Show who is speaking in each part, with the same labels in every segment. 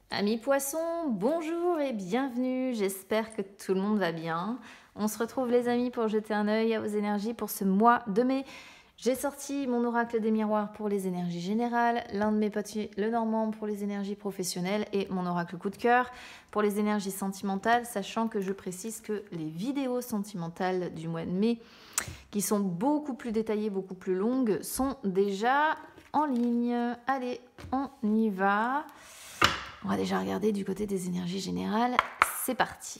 Speaker 1: Amis poissons, bonjour et bienvenue, j'espère que tout le monde va bien. On se retrouve les amis pour jeter un œil à vos énergies pour ce mois de mai. J'ai sorti mon oracle des miroirs pour les énergies générales, l'un de mes petits le Normand pour les énergies professionnelles et mon oracle coup de cœur pour les énergies sentimentales, sachant que je précise que les vidéos sentimentales du mois de mai, qui sont beaucoup plus détaillées, beaucoup plus longues, sont déjà en ligne. Allez, on y va. On va déjà regarder du côté des énergies générales. C'est parti.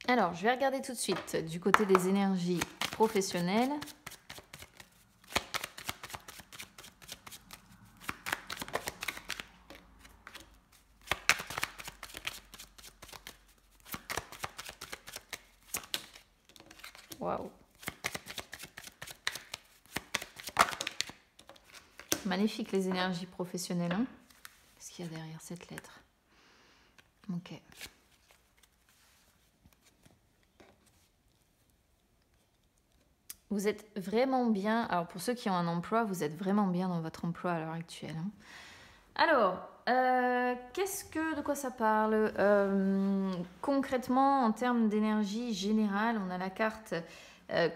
Speaker 1: Alors, je vais regarder tout de suite du côté des énergies professionnelles. Waouh. Magnifique les énergies professionnelles. Hein. Qu'est-ce qu'il y a derrière cette lettre? Ok. Vous êtes vraiment bien, alors pour ceux qui ont un emploi, vous êtes vraiment bien dans votre emploi à l'heure actuelle. Hein. Alors, de quoi ça parle concrètement, en termes d'énergie générale, on a la carte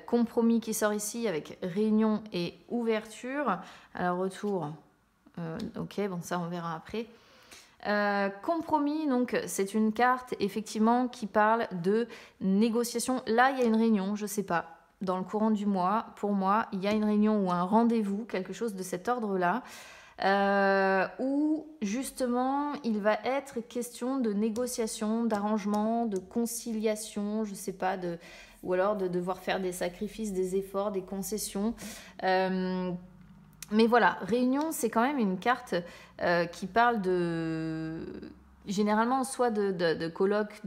Speaker 1: compromis qui sort ici avec réunion et ouverture. Alors, retour, ok, bon ça on verra après. Compromis, donc c'est une carte effectivement qui parle de négociation. Là, il y a une réunion, je sais pas. Dans le courant du mois, pour moi, il y a une réunion ou un rendez-vous, quelque chose de cet ordre-là, où justement il va être question de négociation, d'arrangement, de conciliation, je sais pas, ou alors de devoir faire des sacrifices, des efforts, des concessions. Mais voilà, réunion, c'est quand même une carte qui parle généralement soit de colloques,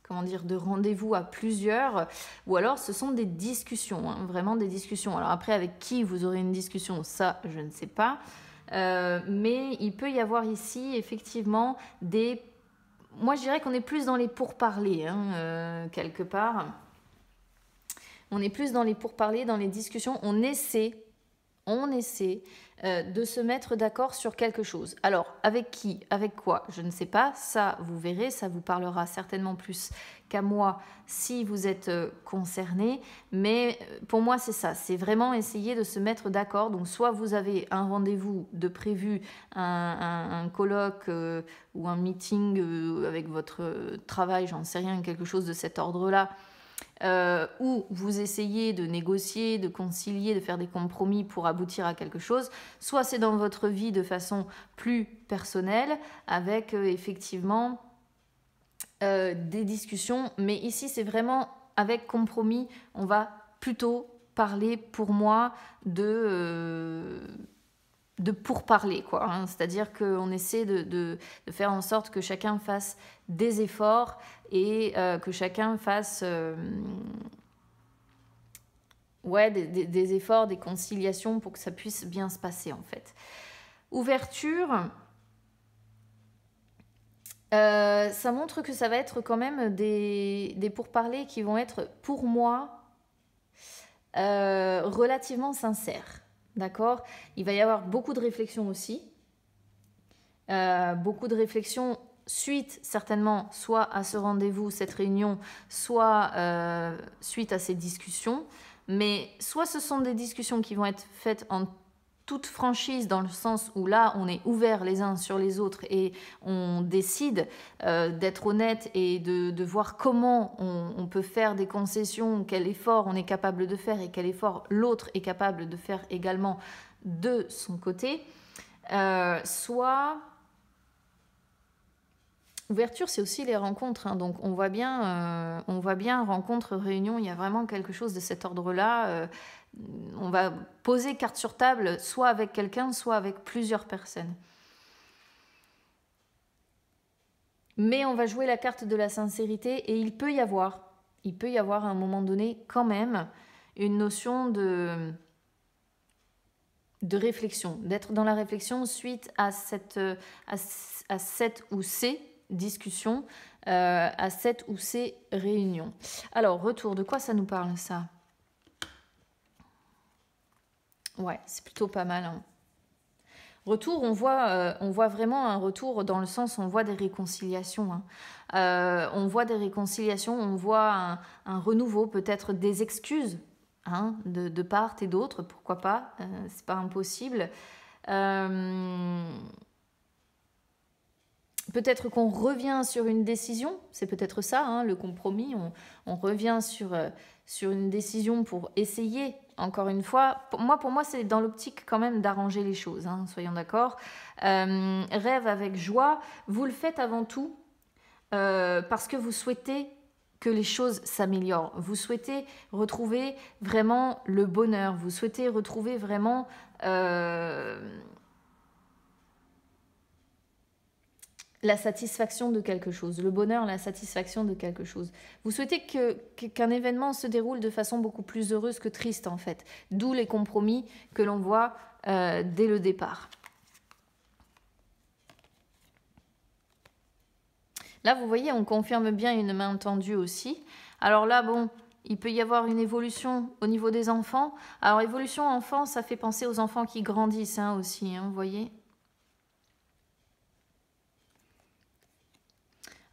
Speaker 1: comment dire, de rendez-vous à plusieurs, ou alors ce sont des discussions, hein, vraiment des discussions. Alors après, avec qui vous aurez une discussion, ça, je ne sais pas. Mais il peut y avoir ici, effectivement, moi, je dirais qu'on est plus dans les pourparlers, hein, quelque part. On est plus dans les pourparlers, dans les discussions. On essaie de se mettre d'accord sur quelque chose. Alors, avec qui, avec quoi, je ne sais pas. Ça, vous verrez, ça vous parlera certainement plus qu'à moi si vous êtes concerné. Mais pour moi, c'est ça. C'est vraiment essayer de se mettre d'accord. Donc, soit vous avez un rendez-vous de prévu, un colloque ou un meeting avec votre travail, j'en sais rien, quelque chose de cet ordre-là, où vous essayez de négocier, de concilier, de faire des compromis pour aboutir à quelque chose, soit c'est dans votre vie de façon plus personnelle, avec effectivement des discussions, mais ici c'est vraiment avec compromis, on va plutôt parler pour moi de pourparler, quoi. Hein. C'est-à-dire qu'on essaie de faire en sorte que chacun fasse des efforts et que chacun fasse des efforts, des conciliations pour que ça puisse bien se passer, en fait. Ouverture, ça montre que ça va être quand même des pourparlers qui vont être, pour moi, relativement sincères. D'accord? Il va y avoir beaucoup de réflexion aussi. Beaucoup de réflexion suite certainement soit à ce rendez-vous, cette réunion, soit suite à ces discussions. Mais soit ce sont des discussions qui vont être faites en toute franchise, dans le sens où là on est ouverts les uns sur les autres et on décide d'être honnête et de voir comment on peut faire des concessions, quel effort on est capable de faire et quel effort l'autre est capable de faire également de son côté. Soit ouverture, c'est aussi les rencontres, hein. Donc on voit bien rencontre, réunion, il y a vraiment quelque chose de cet ordre-là. On va poser carte sur table, soit avec quelqu'un, soit avec plusieurs personnes. Mais on va jouer la carte de la sincérité et il peut y avoir il peut y avoir à un moment donné quand même une notion de réflexion, d'être dans la réflexion suite à cette ou ces discussions, à cette ou ces réunions. Alors, retour, de quoi ça nous parle ça? Ouais, c'est plutôt pas mal. Hein. Retour, on voit vraiment un retour dans le sens où on voit des réconciliations. Hein. On voit des réconciliations, on voit un renouveau, peut-être des excuses hein, de part et d'autre, pourquoi pas, c'est pas impossible. Peut-être qu'on revient sur une décision, c'est peut-être ça, hein, le compromis, on revient sur une décision pour essayer, encore une fois, pour moi c'est dans l'optique quand même d'arranger les choses, hein, soyons d'accord. Rêve avec joie, vous le faites avant tout parce que vous souhaitez que les choses s'améliorent, vous souhaitez retrouver vraiment le bonheur, vous souhaitez retrouver vraiment... la satisfaction de quelque chose, le bonheur, la satisfaction de quelque chose. Vous souhaitez qu'un événement se déroule de façon beaucoup plus heureuse que triste en fait, d'où les compromis que l'on voit dès le départ. Là, vous voyez, on confirme bien une main tendue aussi. Alors là, bon, il peut y avoir une évolution au niveau des enfants. Alors, évolution enfant, ça fait penser aux enfants qui grandissent hein, aussi, hein, vous voyez.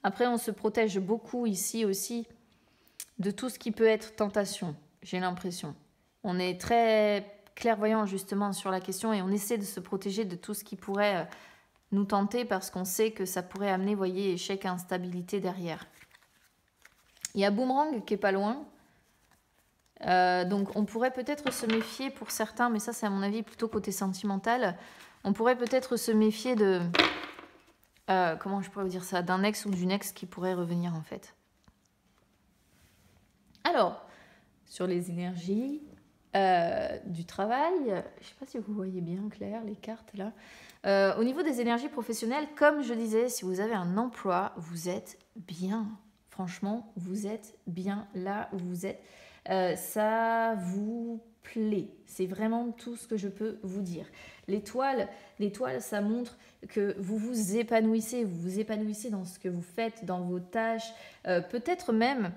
Speaker 1: Après, on se protège beaucoup ici aussi de tout ce qui peut être tentation, j'ai l'impression. On est très clairvoyant justement sur la question et on essaie de se protéger de tout ce qui pourrait nous tenter parce qu'on sait que ça pourrait amener, vous voyez, échec et instabilité derrière. Il y a Boomerang qui est pas loin. Donc on pourrait peut-être se méfier pour certains, mais ça c'est à mon avis plutôt côté sentimental. On pourrait peut-être se méfier de... comment je pourrais vous dire ça, d'un ex ou d'une ex qui pourrait revenir en fait. Alors, sur les énergies du travail, je ne sais pas si vous voyez bien clair les cartes là. Au niveau des énergies professionnelles, comme je disais, si vous avez un emploi, vous êtes bien. Franchement, vous êtes bien là où vous êtes. Ça vous plaît. C'est vraiment tout ce que je peux vous dire. L'étoile, ça montre que vous vous épanouissez dans ce que vous faites, dans vos tâches, peut-être même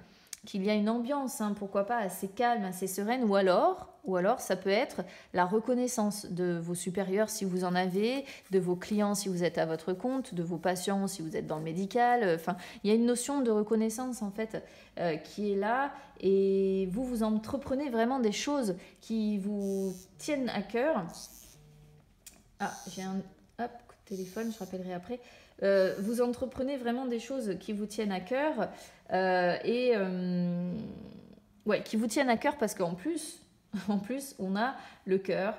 Speaker 1: qu'il y a une ambiance, hein, pourquoi pas, assez calme, assez sereine, ou alors ça peut être la reconnaissance de vos supérieurs si vous en avez, de vos clients si vous êtes à votre compte, de vos patients si vous êtes dans le médical, enfin, il y a une notion de reconnaissance en fait qui est là, et vous entreprenez vraiment des choses qui vous tiennent à cœur. Ah, j'ai un coup de téléphone, je rappellerai après. Vous entreprenez vraiment des choses qui vous tiennent à cœur ouais, qui vous tiennent à cœur parce qu'en plus, on a le cœur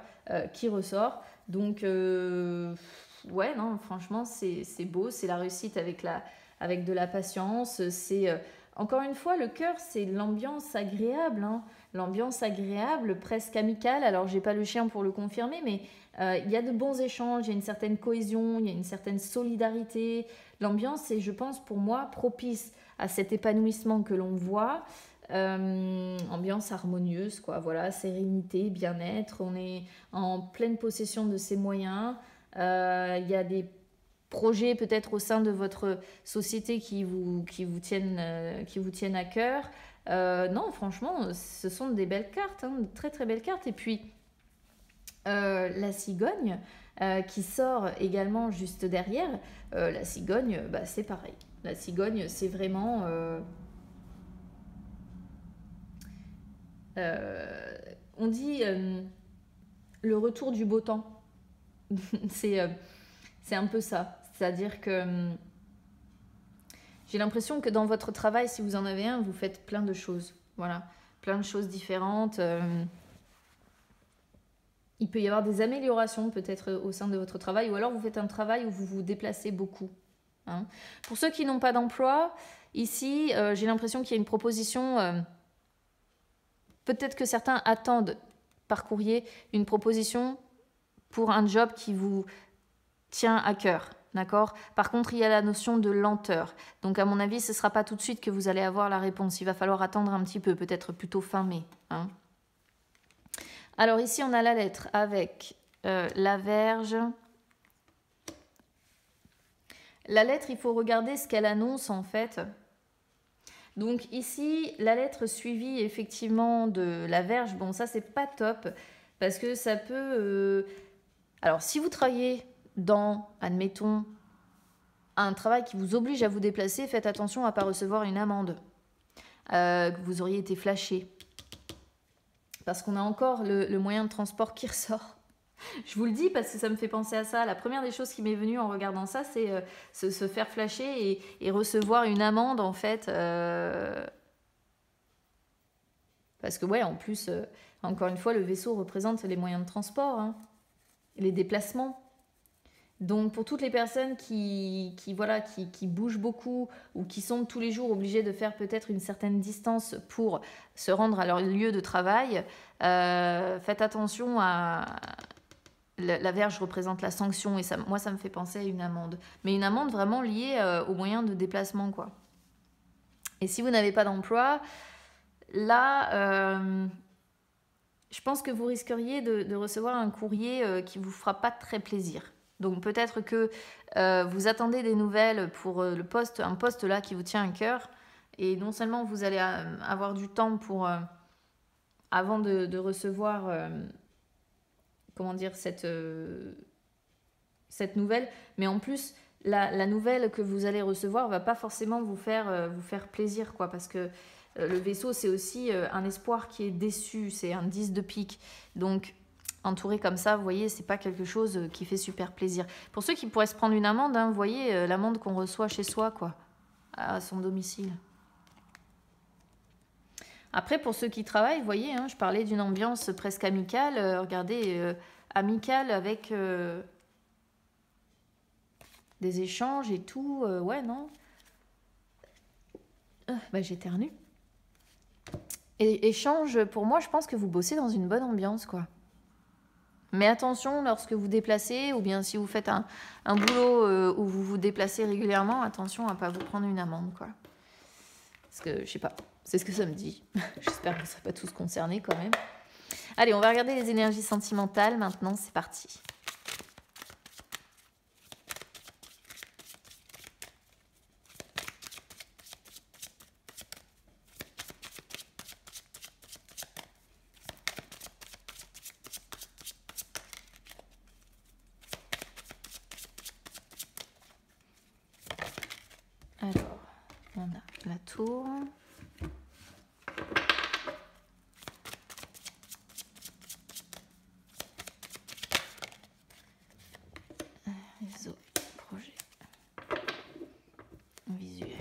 Speaker 1: qui ressort. Donc, ouais, non, franchement, c'est beau, c'est la réussite avec de la patience. C'est encore une fois, le cœur, c'est l'ambiance agréable, hein, l'ambiance agréable, presque amicale. Alors, j'ai pas le chien pour le confirmer, mais il y a de bons échanges, il y a une certaine cohésion, il y a une certaine solidarité. L'ambiance est, je pense, pour moi, propice à cet épanouissement que l'on voit. Ambiance harmonieuse, quoi, voilà, sérénité, bien-être, on est en pleine possession de ses moyens. Il y a des projets peut-être au sein de votre société qui vous tiennent à cœur. Non, franchement, ce sont des belles cartes, hein, de très très belles cartes. Et puis, la cigogne qui sort également juste derrière. La cigogne, bah, c'est pareil. La cigogne, c'est vraiment... on dit le retour du beau temps. c'est un peu ça. C'est-à-dire que j'ai l'impression que dans votre travail, si vous en avez un, vous faites plein de choses. Voilà, plein de choses différentes. Il peut y avoir des améliorations peut-être au sein de votre travail, ou alors vous faites un travail où vous vous déplacez beaucoup. Hein. Pour ceux qui n'ont pas d'emploi, ici, j'ai l'impression qu'il y a une proposition... peut-être que certains attendent par courrier une proposition pour un job qui vous tient à cœur. d'accord? Par contre, il y a la notion de lenteur. Donc, à mon avis, ce ne sera pas tout de suite que vous allez avoir la réponse. Il va falloir attendre un petit peu, peut-être plutôt fin mai. Hein. Alors, ici, on a la lettre avec la Vierge. La lettre, il faut regarder ce qu'elle annonce, en fait. Donc, ici, la lettre suivie, effectivement, de la Vierge. Bon, ça, c'est pas top, parce que ça peut... Alors, si vous travaillez dans, admettons, un travail qui vous oblige à vous déplacer, faites attention à ne pas recevoir une amende, que vous auriez été flashé. Parce qu'on a encore le moyen de transport qui ressort. Je vous le dis parce que ça me fait penser à ça. La première des choses qui m'est venue en regardant ça, c'est se faire flasher et recevoir une amende, en fait. Parce que, ouais, en plus, encore une fois, le vaisseau représente les moyens de transport, hein, et les déplacements. Donc, pour toutes les personnes qui bougent beaucoup ou qui sont tous les jours obligées de faire peut-être une certaine distance pour se rendre à leur lieu de travail, faites attention à... La Vierge représente la sanction et ça, moi, ça me fait penser à une amende. Mais une amende vraiment liée aux moyens de déplacement, quoi. Et si vous n'avez pas d'emploi, là, je pense que vous risqueriez de recevoir un courrier qui ne vous fera pas très plaisir. Donc peut-être que vous attendez des nouvelles pour un poste là qui vous tient à cœur. Et non seulement vous allez avoir du temps pour, avant de recevoir comment dire, cette nouvelle, mais en plus, la nouvelle que vous allez recevoir ne va pas forcément vous faire plaisir, quoi, parce que le vaisseau, c'est aussi un espoir qui est déçu, c'est un 10 de pique. Donc, entouré comme ça, vous voyez, c'est pas quelque chose qui fait super plaisir. Pour ceux qui pourraient se prendre une amende, hein, vous voyez, l'amende qu'on reçoit chez soi, quoi, à son domicile. Après, pour ceux qui travaillent, vous voyez, hein, je parlais d'une ambiance presque amicale. Regardez, amicale avec des échanges et tout. Ouais, non j'éternue. Et échange, pour moi, je pense que vous bossez dans une bonne ambiance, quoi. Mais attention, lorsque vous déplacez, ou bien si vous faites un boulot où vous vous déplacez régulièrement, attention à ne pas vous prendre une amende, quoi. Parce que, je sais pas, c'est ce que ça me dit. J'espère que vous ne serez pas tous concernés quand même. Allez, on va regarder les énergies sentimentales maintenant, c'est parti. Alors, on a la tour. Réseau, projet, visuel.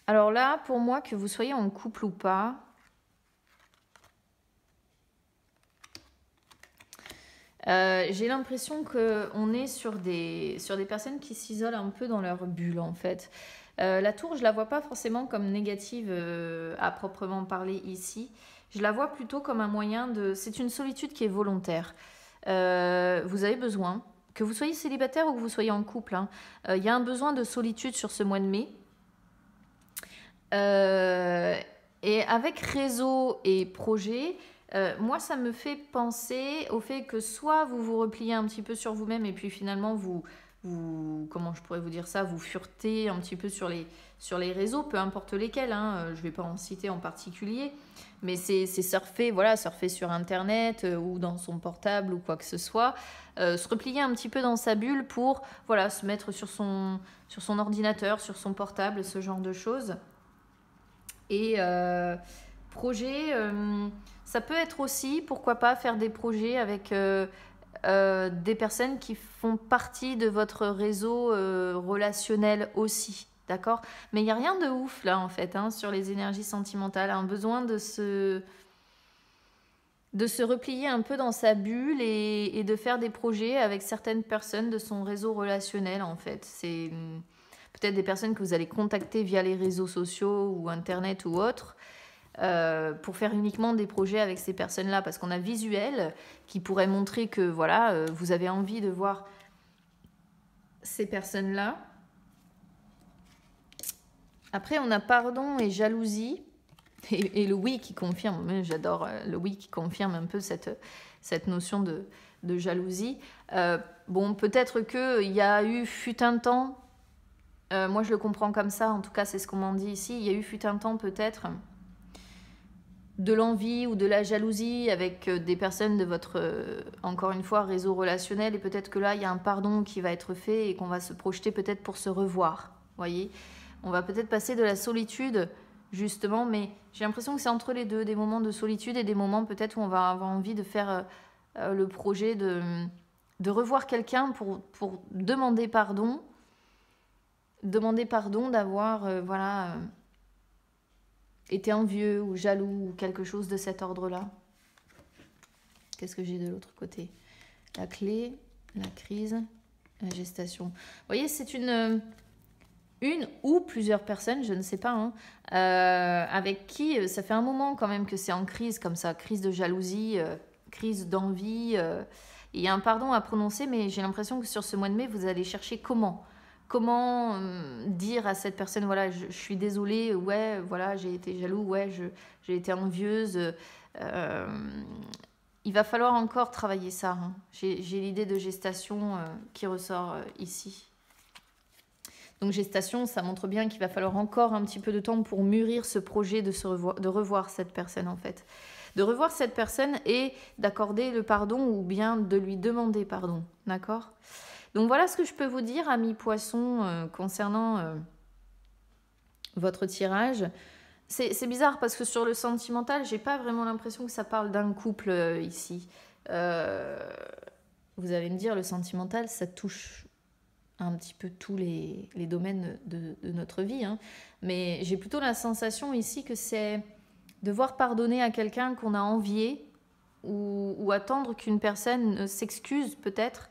Speaker 1: Alors là, pour moi, que vous soyez en couple ou pas, j'ai l'impression qu'on est sur des personnes qui s'isolent un peu dans leur bulle, en fait. La tour, je la vois pas forcément comme négative à proprement parler ici. Je la vois plutôt comme un moyen de... C'est une solitude qui est volontaire. Vous avez besoin, que vous soyez célibataire ou que vous soyez en couple, hein, y a un besoin de solitude sur ce mois de mai. Et avec réseau et projet... moi, ça me fait penser au fait que soit vous vous repliez un petit peu sur vous-même et puis finalement vous comment je pourrais vous dire ça, vous furetez un petit peu sur les réseaux, peu importe lesquels, hein, je ne vais pas en citer en particulier, mais c'est surfer sur Internet ou dans son portable ou quoi que ce soit, se replier un petit peu dans sa bulle pour se mettre sur son ordinateur, sur son portable, ce genre de choses. Et projet... ça peut être aussi, pourquoi pas, faire des projets avec des personnes qui font partie de votre réseau relationnel aussi, d'accord? Mais il n'y a rien de ouf là en fait, hein, sur les énergies sentimentales. Un besoin de se replier un peu dans sa bulle et de faire des projets avec certaines personnes de son réseau relationnel en fait. C'est peut-être des personnes que vous allez contacter via les réseaux sociaux ou Internet ou autres. Pour faire uniquement des projets avec ces personnes-là, parce qu'on a visuel qui pourrait montrer que vous avez envie de voir ces personnes-là. Après, on a pardon et jalousie. Et le oui qui confirme, j'adore le oui qui confirme un peu cette notion de jalousie. Bon, peut-être qu'il y a eu fut un temps, moi je le comprends comme ça, en tout cas c'est ce qu'on m'en dit ici, il y a eu fut un temps peut-être de l'envie ou de la jalousie avec des personnes de votre, encore une fois, réseau relationnel, et peut-être que là il y a un pardon qui va être fait et qu'on va se projeter peut-être pour se revoir, voyez. On va peut-être passer de la solitude justement, mais j'ai l'impression que c'est entre les deux, des moments de solitude et des moments peut-être où on va avoir envie de faire le projet de revoir quelqu'un pour demander pardon d'avoir voilà, été envieux ou jaloux ou quelque chose de cet ordre-là. Qu'est-ce que j'ai de l'autre côté? La clé, la crise, la gestation. Vous voyez, c'est une ou plusieurs personnes, je ne sais pas, hein, avec qui ça fait un moment quand même que c'est en crise comme ça, crise de jalousie, crise d'envie. Il y a un pardon à prononcer, mais j'ai l'impression que sur ce mois de mai, vous allez chercher comment dire à cette personne, voilà, je suis désolée, ouais, voilà, j'ai été jaloux, ouais, j'ai été envieuse. Il va falloir encore travailler ça. Hein. J'ai l'idée de gestation qui ressort ici. Donc gestation, ça montre bien qu'il va falloir encore un petit peu de temps pour mûrir ce projet de revoir cette personne en fait. De revoir cette personne et d'accorder le pardon ou bien de lui demander pardon, d'accord? Donc voilà ce que je peux vous dire, amis poissons, concernant votre tirage. C'est bizarre parce que sur le sentimental, j'ai pas vraiment l'impression que ça parle d'un couple ici. Vous allez me dire, le sentimental, ça touche un petit peu tous les domaines de notre vie, hein. Mais j'ai plutôt la sensation ici que c'est devoir pardonner à quelqu'un qu'on a envié ou attendre qu'une personne s'excuse peut-être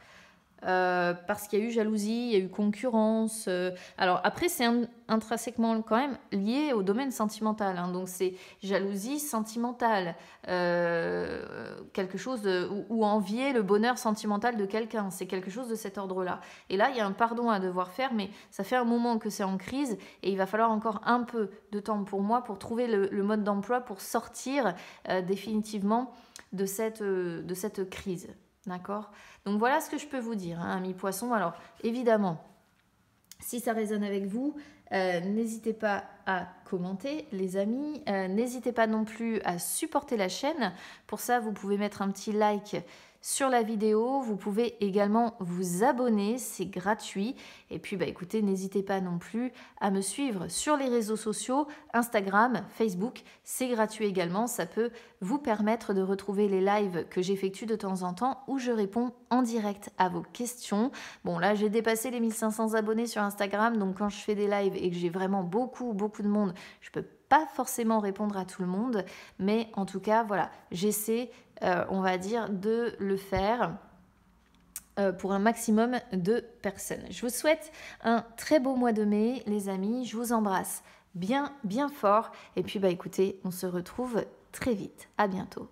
Speaker 1: parce qu'il y a eu jalousie, il y a eu concurrence. Alors après, c'est intrinsèquement quand même lié au domaine sentimental, hein. Donc c'est jalousie sentimentale, quelque chose ou envier le bonheur sentimental de quelqu'un. C'est quelque chose de cet ordre-là. Et là, il y a un pardon à devoir faire, mais ça fait un moment que c'est en crise et il va falloir encore un peu de temps pour moi pour trouver le mode d'emploi pour sortir définitivement de cette crise. D'accord? Donc voilà ce que je peux vous dire, hein, amis poissons. Alors évidemment, si ça résonne avec vous, n'hésitez pas à commenter, les amis. N'hésitez pas non plus à supporter la chaîne. Pour ça, vous pouvez mettre un petit like sur la vidéo. Vous pouvez également vous abonner, c'est gratuit. Et puis, bah, écoutez, n'hésitez pas non plus à me suivre sur les réseaux sociaux, Instagram, Facebook. C'est gratuit également. Ça peut vous permettre de retrouver les lives que j'effectue de temps en temps où je réponds en direct à vos questions. Bon, là, j'ai dépassé les 1500 abonnés sur Instagram. Donc, quand je fais des lives et que j'ai vraiment beaucoup de monde, je peux pas forcément répondre à tout le monde. Mais en tout cas, voilà, j'essaie on va dire, de le faire pour un maximum de personnes. Je vous souhaite un très beau mois de mai, les amis. Je vous embrasse bien fort. Et puis, bah, écoutez, on se retrouve très vite. À bientôt.